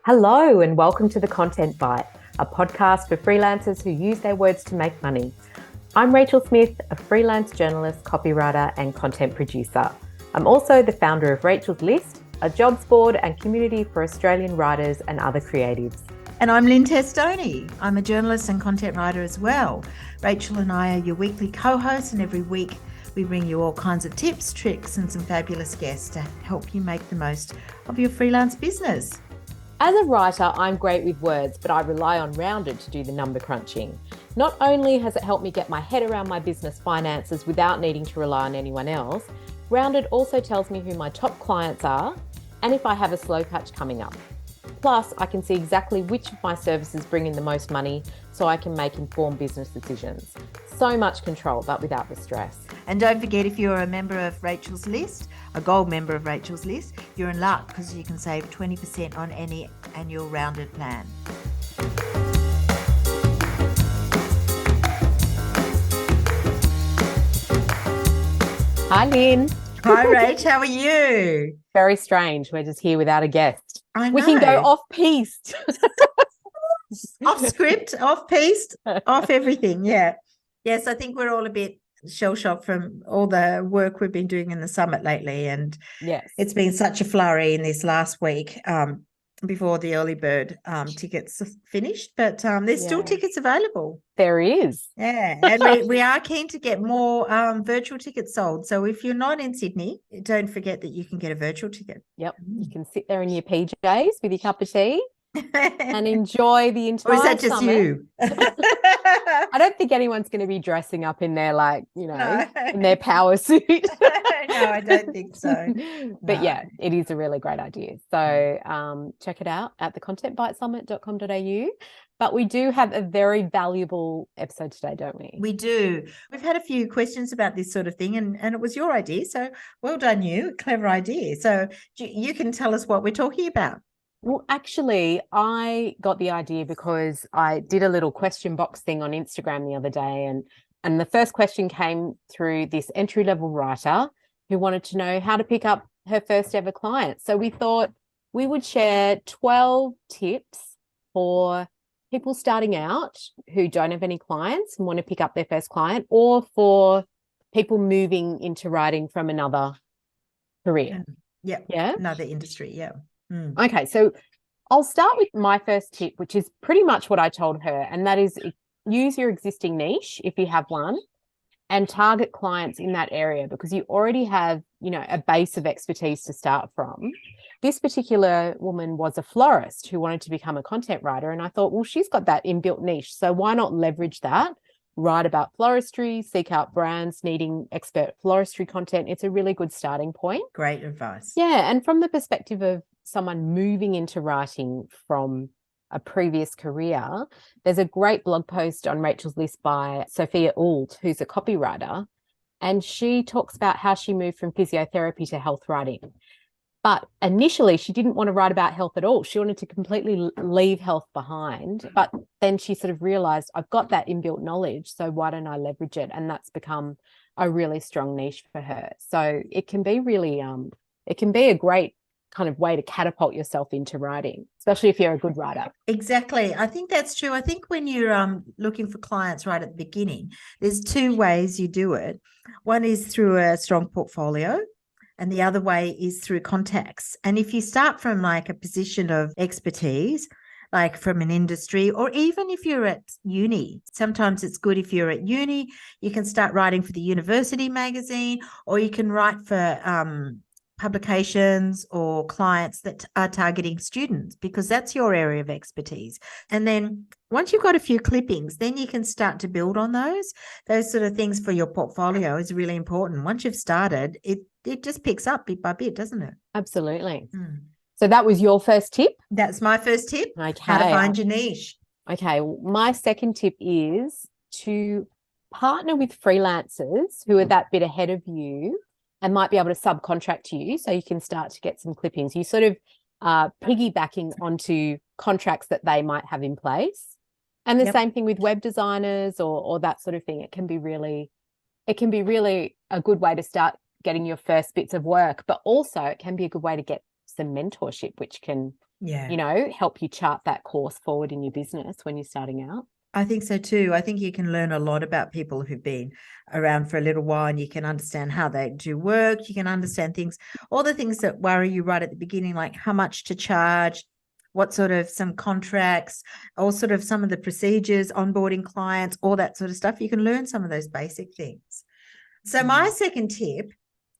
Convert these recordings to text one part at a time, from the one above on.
Hello, and welcome to The Content Bite, a podcast for freelancers who use their words to make money. I'm Rachel Smith, a freelance journalist, copywriter, and content producer. I'm also the founder of Rachel's List, a jobs board and community for Australian writers and other creatives. And I'm Lynn Testoni. I'm a journalist and content writer as well. Rachel and I are your weekly co-hosts, and every week we bring you all kinds of tips, tricks, and some fabulous guests to help you make the most of your freelance business. As a writer, I'm great with words, but I rely on Rounded to do the number crunching. Not only has it helped me get my head around my business finances without needing to rely on anyone else, Rounded also tells me who my top clients are and if I have a slow patch coming up. Plus, I can see exactly which of my services bring in the most money so I can make informed business decisions. So much control, but without the stress. And don't forget, if you're a member of Rachel's List, a gold member of Rachel's List, you're in luck because you can save 20% on any annual Rounded plan. Hi, Lynn. Hi, Rach. How are you? Very strange. We're just here without a guest. I know. We can go off-piste. Off script, off piste, off everything. Yeah. Yes, I think we're all a bit shell-shocked from all the work we've been doing in the summit lately. And Yes, it's been such a flurry in this last week before the early bird tickets finished. But there's still tickets available. there is. Yeah. And we are keen to get more virtual tickets sold. So if you're not in Sydney, don't forget that you can get a virtual ticket. Yep. You can sit there in your PJs with your cup of tea and enjoy the entire Or is that just summit. you? I don't think anyone's going to be dressing up in their, No. in their power suit. No, I don't think so. But No. yeah, it is a really great idea. So check it out at thecontentbitesummit.com.au. But we do have a very valuable episode today, don't we? We do. We've had a few questions about this sort of thing, and it was your idea. So well done you. Clever idea. So you can tell us what we're talking about. Well, actually, I got the idea because I did a little question box thing on Instagram the other day, and the first question came through this entry-level writer who wanted to know how to pick up her first ever client. So we thought we would share 12 tips for people starting out who don't have any clients and want to pick up their first client, or for people moving into writing from another career. Yeah. Yeah. Another industry. Yeah. Okay, so I'll start with my first tip, which is pretty much what I told her, and that is use your existing niche if you have one and target clients in that area because you already have, a base of expertise to start from. This particular woman was a florist who wanted to become a content writer, and I thought, well, she's got that inbuilt niche, so why not leverage that? Write about floristry, seek out brands needing expert floristry content. It's a really good starting point. Great advice. Yeah, and from the perspective of someone moving into writing from a previous career, there's a great blog post on Rachel's List by Sophia Ould, who's a copywriter, and she talks about how she moved from physiotherapy to health writing. But initially, she didn't want to write about health at all. She wanted to completely leave health behind. But then she sort of realized, I've got that inbuilt knowledge, so why don't I leverage it? And that's become a really strong niche for her. So it can be really, it can be a great kind of way to catapult yourself into writing, especially if you're a good writer. Exactly. I think that's true. I think when you're looking for clients right at the beginning, there's two ways you do it. One is through a strong portfolio, and the other way is through contacts. And if you start from like a position of expertise, like from an industry, or even if you're at uni, sometimes it's good if you're at uni, you can start writing for the university magazine, or you can write for publications or clients that are targeting students because that's your area of expertise. And then once you've got a few clippings, then you can start to build on those sort of things for your portfolio is really important. Once you've started, it just picks up bit by bit, doesn't it? Absolutely. So that was your first tip? That's my first tip. Okay. How to find your niche. Okay. My second tip is to partner with freelancers who are that bit ahead of you and might be able to subcontract to you so you can start to get some clippings. You sort of piggybacking onto contracts that they might have in place. And the same thing with web designers or that sort of thing. It can be really a good way to start getting your first bits of work, but also it can be a good way to get some mentorship, which can Yeah. help you chart that course forward in your business when you're starting out. I think so too. I think you can learn a lot about people who've been around for a little while, and you can understand how they do work. You can understand things, all the things that worry you right at the beginning, like how much to charge, what sort of some contracts, or sort of some of the procedures, onboarding clients, all that sort of stuff. You can learn some of those basic things. So my second tip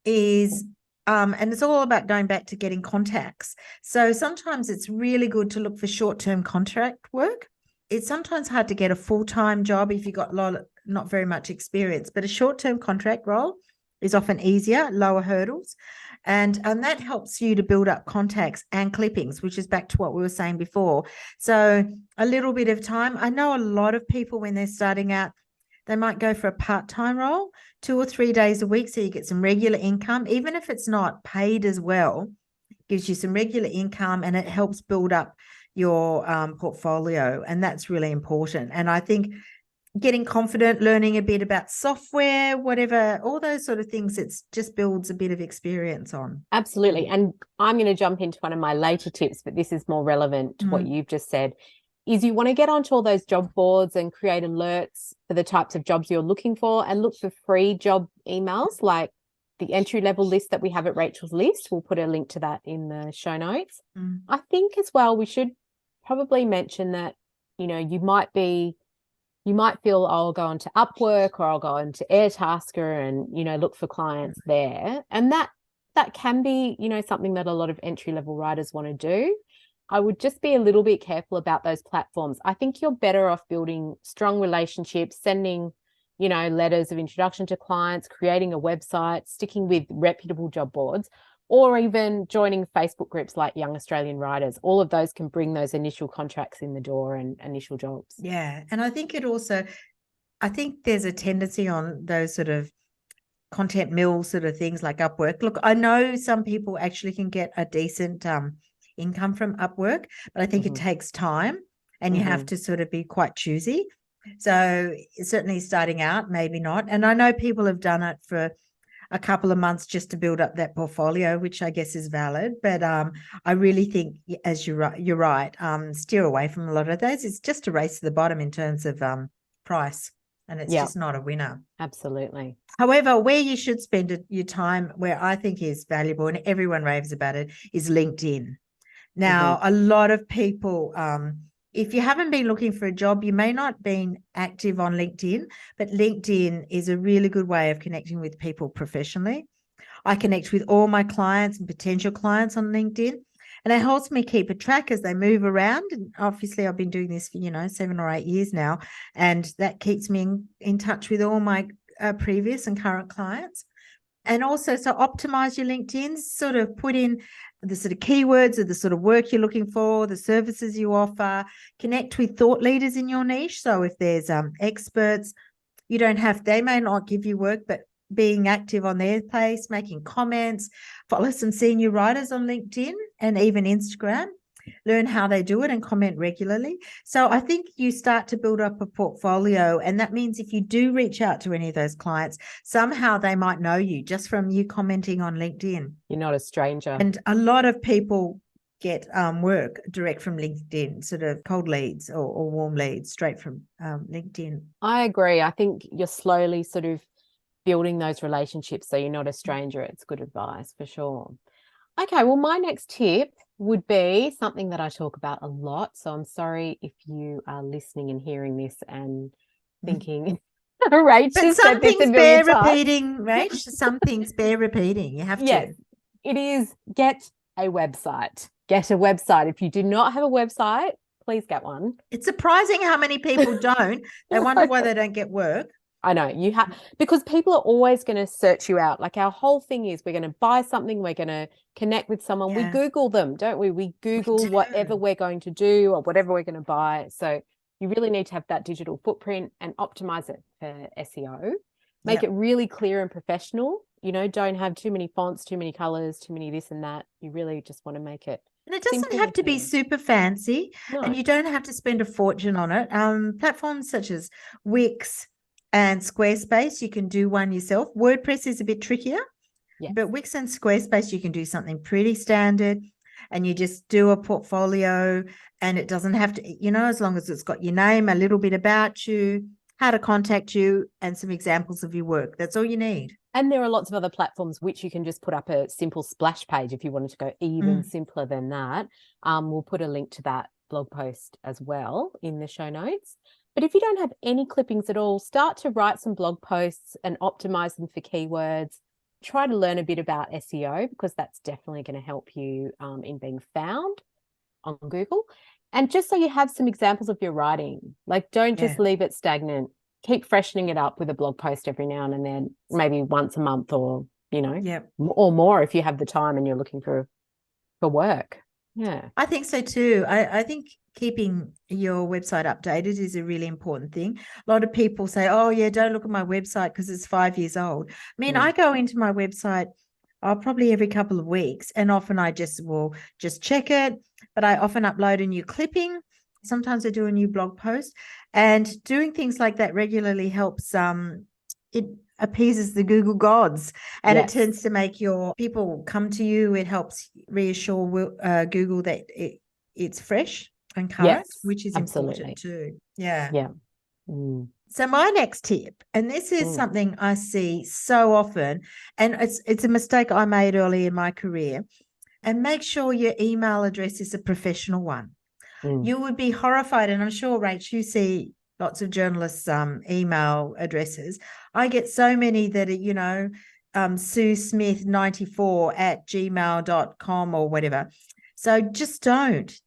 is, and it's all about going back to getting contacts. So sometimes it's really good to look for short-term contract work. It's sometimes hard to get a full-time job if you've got not very much experience, but a short-term contract role is often easier, lower hurdles. And that helps you to build up contacts and clippings, which is back to what we were saying before. So a little bit of time. I know a lot of people when they're starting out, they might go for a part-time role, 2 or 3 days a week, so you get some regular income, even if it's not paid as well, gives you some regular income, and it helps build up your portfolio, and that's really important. And I think getting confident, learning a bit about software, whatever, all those sort of things, it just builds a bit of experience on. Absolutely. And I'm going to jump into one of my later tips, but this is more relevant to what you've just said, is you want to get onto all those job boards and create alerts for the types of jobs you're looking for, and look for free job emails like the entry-level list that we have at Rachel's List. We'll put a link to that in the show notes. I think as well, we should probably mention that, you might feel, oh, I'll go onto Upwork or I'll go into Airtasker and, look for clients there. And that can be, something that a lot of entry-level writers want to do. I would just be a little bit careful about those platforms. I think you're better off building strong relationships, sending, letters of introduction to clients, creating a website, sticking with reputable job boards, or even joining Facebook groups like Young Australian Writers. All of those can bring those initial contracts in the door and initial jobs. Yeah. And I think I think there's a tendency on those sort of content mill sort of things like Upwork. Look, I know some people actually can get a decent income from Upwork, but I think it takes time, and you have to sort of be quite choosy. So certainly starting out, maybe not. And I know people have done it for a couple of months just to build up that portfolio, which I guess is valid. But I really think, as you're right, steer away from a lot of those. It's just a race to the bottom in terms of price, and it's just not a winner. Absolutely. However, where you should spend your time, where I think is valuable, and everyone raves about it, is LinkedIn. Now, a lot of people, if you haven't been looking for a job, you may not been active on LinkedIn, but LinkedIn is a really good way of connecting with people professionally. I connect with all my clients and potential clients on LinkedIn, and it helps me keep a track as they move around. And obviously, I've been doing this for, 7 or 8 years now, and that keeps me in touch with all my previous and current clients. And also, so optimize your LinkedIn, sort of put in the sort of keywords of the sort of work you're looking for, the services you offer, connect with thought leaders in your niche. So if there's experts, they may not give you work, but being active on their place, making comments, follow some senior writers on LinkedIn and even Instagram, learn how they do it and comment regularly. So I think you start to build up a portfolio, and that means if you do reach out to any of those clients, somehow they might know you just from you commenting on LinkedIn. You're not a stranger. And a lot of people get work direct from LinkedIn, sort of cold leads or warm leads straight from LinkedIn. I agree. I think you're slowly sort of building those relationships, so you're not a stranger. It's good advice for sure. Okay, well, my next tip would be something that I talk about a lot. So I'm sorry if you are listening and hearing this and thinking, Rach, but some things bear repeating, Rach. Some things bear repeating. You have to. Yes, it is get a website. Get a website. If you do not have a website, please get one. It's surprising how many people don't. They wonder why they don't get work. I know you have, because people are always going to search you out. Like our whole thing is we're going to buy something, we're going to connect with someone. Yeah. We Google them, don't we? We Google whatever we're going to do or whatever we're going to buy. So you really need to have that digital footprint and optimize it for SEO. Make it really clear and professional. Don't have too many fonts, too many colors, too many this and that. You really just want to make it. And it doesn't have to be super fancy, and you don't have to spend a fortune on it. Platforms such as Wix and Squarespace, you can do one yourself. WordPress is a bit trickier, but Wix and Squarespace, you can do something pretty standard. and you just do a portfolio, and it doesn't have to, as long as it's got your name, a little bit about you, how to contact you, and some examples of your work. That's all you need. And there are lots of other platforms which you can just put up a simple splash page if you wanted to go even simpler than that. We'll put a link to that blog post as well in the show notes. But if you don't have any clippings at all, start to write some blog posts and optimize them for keywords. Try to learn a bit about SEO, because that's definitely going to help you in being found on Google. And just so you have some examples of your writing, like don't just leave it stagnant. Keep freshening it up with a blog post every now and then, maybe once a month, or, or more if you have the time and you're looking for work. Yeah. I think so too. I think keeping your website updated is a really important thing. A lot of people say, oh yeah, don't look at my website because it's 5 years old. I mean, I go into my website probably every couple of weeks, and often I will just check it, but I often upload a new clipping. Sometimes I do a new blog post, and doing things like that regularly helps. It appeases the Google gods, and it tends to make your people come to you. It helps reassure Google that it's fresh and current, which is important too. Yeah. Yeah. So my next tip, and this is something I see so often, and it's a mistake I made early in my career, and make sure your email address is a professional one. You would be horrified, and I'm sure, Rach, you see lots of journalists' email addresses. I get so many that are, susmith94@gmail.com or whatever. So just don't.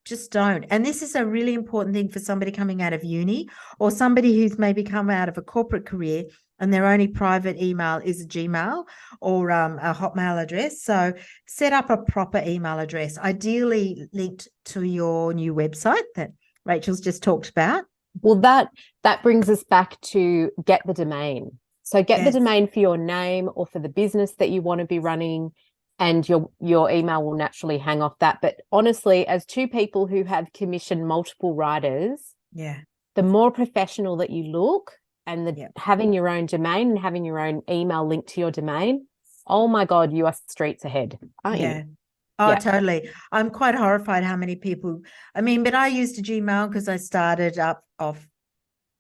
And this is a really important thing for somebody coming out of uni, or somebody who's maybe come out of a corporate career and their only private email is a Gmail or a Hotmail address. So set up a proper email address, ideally linked to your new website that Rachel's just talked about. Well, that brings us back to get the domain. So get the domain for your name or for the business that you want to be running, and your email will naturally hang off that. But honestly, as two people who have commissioned multiple writers, the more professional that you look, and having your own domain and having your own email linked to your domain, oh my God, you are streets ahead, aren't you? Oh, totally. I'm quite horrified how many people, but I used a Gmail because I started off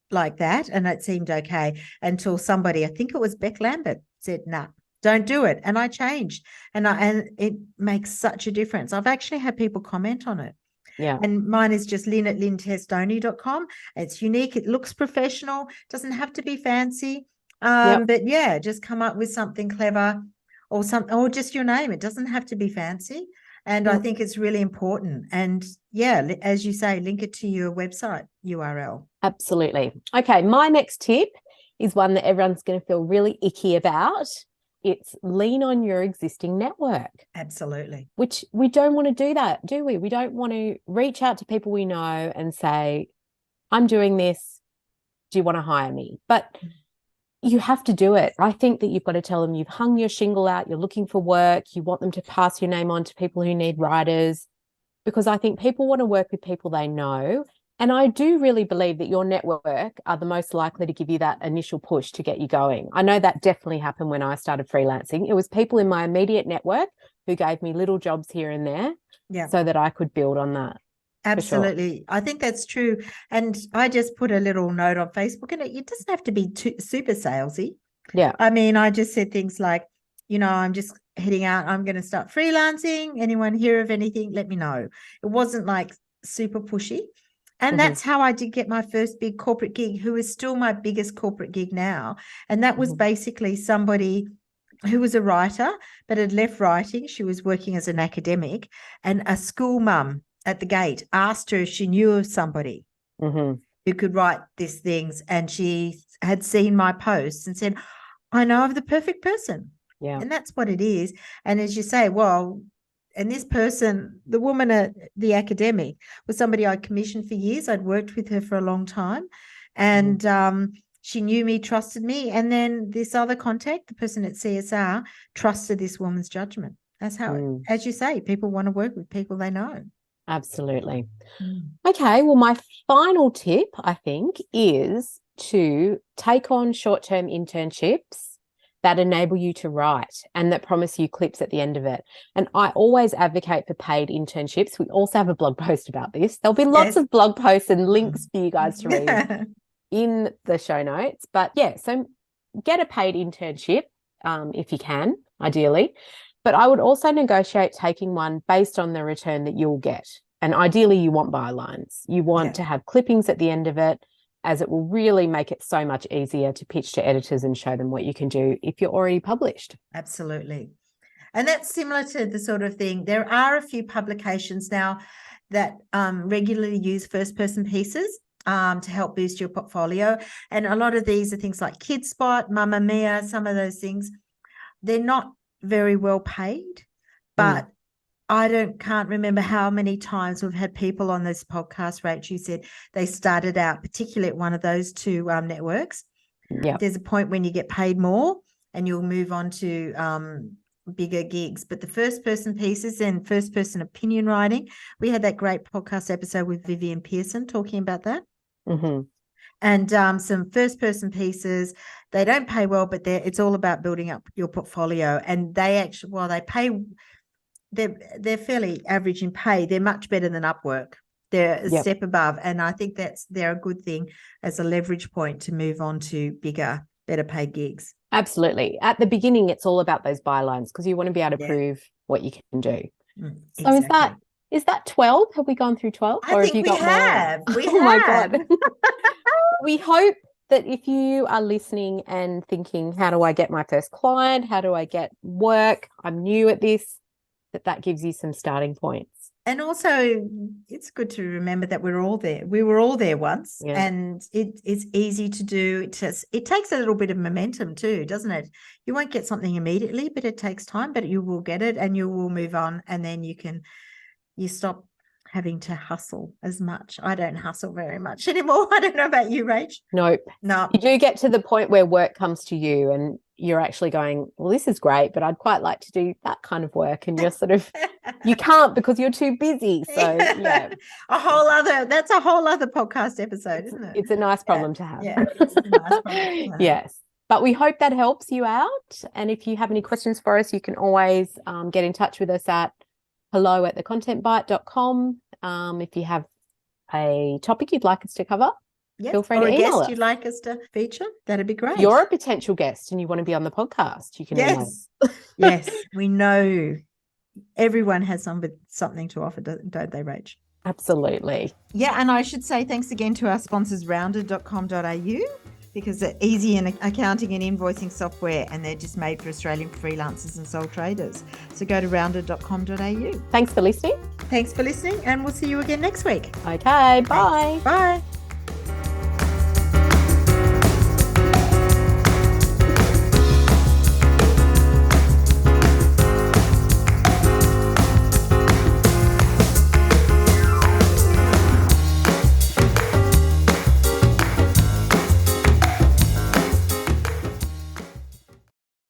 like that, and it seemed okay until somebody, I think it was Beck Lambert, said, nah, don't do it. And I changed, and it makes such a difference. I've actually had people comment on it. Yeah. And mine is just lynn@lyntestoni.com. It's unique. It looks professional. Doesn't have to be fancy. But just come up with something clever, or just your name. It doesn't have to be fancy. And I think it's really important. And as you say, link it to your website URL. Absolutely. Okay. My next tip is one that everyone's going to feel really icky about. It's lean on your existing network. Absolutely. Which we don't want to do that, do we? We don't want to reach out to people we know and say, I'm doing this. Do you want to hire me? But you have to do it. I think that you've got to tell them you've hung your shingle out, you're looking for work, you want them to pass your name on to people who need writers, because I think people want to work with people they know. And I do really believe that your network are the most likely to give you that initial push to get you going. I know that definitely happened when I started freelancing. It was people in my immediate network who gave me little jobs here and there so that I could build on that. Absolutely. Sure. I think that's true. And I just put a little note on Facebook, and it doesn't have to be super salesy. Yeah. I just said things like, I'm just heading out. I'm going to start freelancing. Anyone hear of anything? Let me know. It wasn't like super pushy. And that's how I did get my first big corporate gig, who is still my biggest corporate gig now. And that was basically somebody who was a writer, but had left writing. She was working as an academic, and a school mum at the gate asked her if she knew of somebody who could write these things. And she had seen my posts and said, I know of the perfect person. Yeah. And that's what it is. And as you say, and this person, the woman, the academic, was somebody I commissioned for years. I'd worked with her for a long time, and she knew me, trusted me. And then this other contact, the person at CSR, trusted this woman's judgment. That's how, as you say, people want to work with people they know. Absolutely. Okay, well, my final tip, I think, is to take on short-term internships that enable you to write and that promise you clips at the end of it. And I always advocate for paid internships. We also have a blog post about this. There'll be lots of blog posts and links for you guys to read in the show notes. But yeah, so get a paid internship if you can, ideally. But I would also negotiate taking one based on the return that you'll get. And ideally, you want bylines. You want to have clippings at the end of it, as it will really make it so much easier to pitch to editors and show them what you can do if you're already published. Absolutely. And that's similar to the sort of thing. There are a few publications now that regularly use first-person pieces to help boost your portfolio. And a lot of these are things like KidSpot, Mamma Mia, some of those things. They're not very well paid, but I can't remember how many times we've had people on this podcast, Rach, who said they started out, particularly at one of those two networks. Yeah, there's a point when you get paid more and you'll move on to bigger gigs. But the first person pieces and first person opinion writing, we had that great podcast episode with Vivian Pearson talking about that. And some first person pieces, they don't pay well, but it's all about building up your portfolio. And they actually, while they pay, they're fairly average in pay, they're much better than Upwork. They're a step above. And I think they're a good thing as a leverage point to move on to bigger, better paid gigs. Absolutely. At the beginning, it's all about those bylines because you want to be able to prove what you can do. So is that 12? Have we gone through 12? I think we have. Oh my God. We hope that if you are listening and thinking, how do I get my first client? How do I get work? I'm new at this, that gives you some starting points. And also, it's good to remember that we're all there. We were all there once, and it's easy to do. It takes a little bit of momentum too, doesn't it? You won't get something immediately, but it takes time, but you will get it and you will move on, and then you stop having to hustle as much. I don't hustle very much anymore. I don't know about you, Rach. Nope. No. You do get to the point where work comes to you and you're actually going, well, this is great, but I'd quite like to do that kind of work. And you're sort of, you can't because you're too busy. So yeah. That's a whole other podcast episode, isn't it? It's a nice problem to have. Yeah, it's a nice problem to have. Yes. But we hope that helps you out. And if you have any questions for us, you can always get in touch with us at hello@thecontentbite.com. If you have a topic you'd like us to cover, feel free to email us. Or a guest you'd like us to feature, that'd be great. If you're a potential guest and you want to be on the podcast, you can email us. Yes, we know everyone has something to offer, don't they, Rach? Absolutely. Yeah, and I should say thanks again to our sponsors, rounded.com.au, because they're easy in accounting and invoicing software, and they're just made for Australian freelancers and sole traders. So go to rounded.com.au. Thanks for listening. Thanks for listening, and we'll see you again next week. Okay, bye. Thanks. Bye.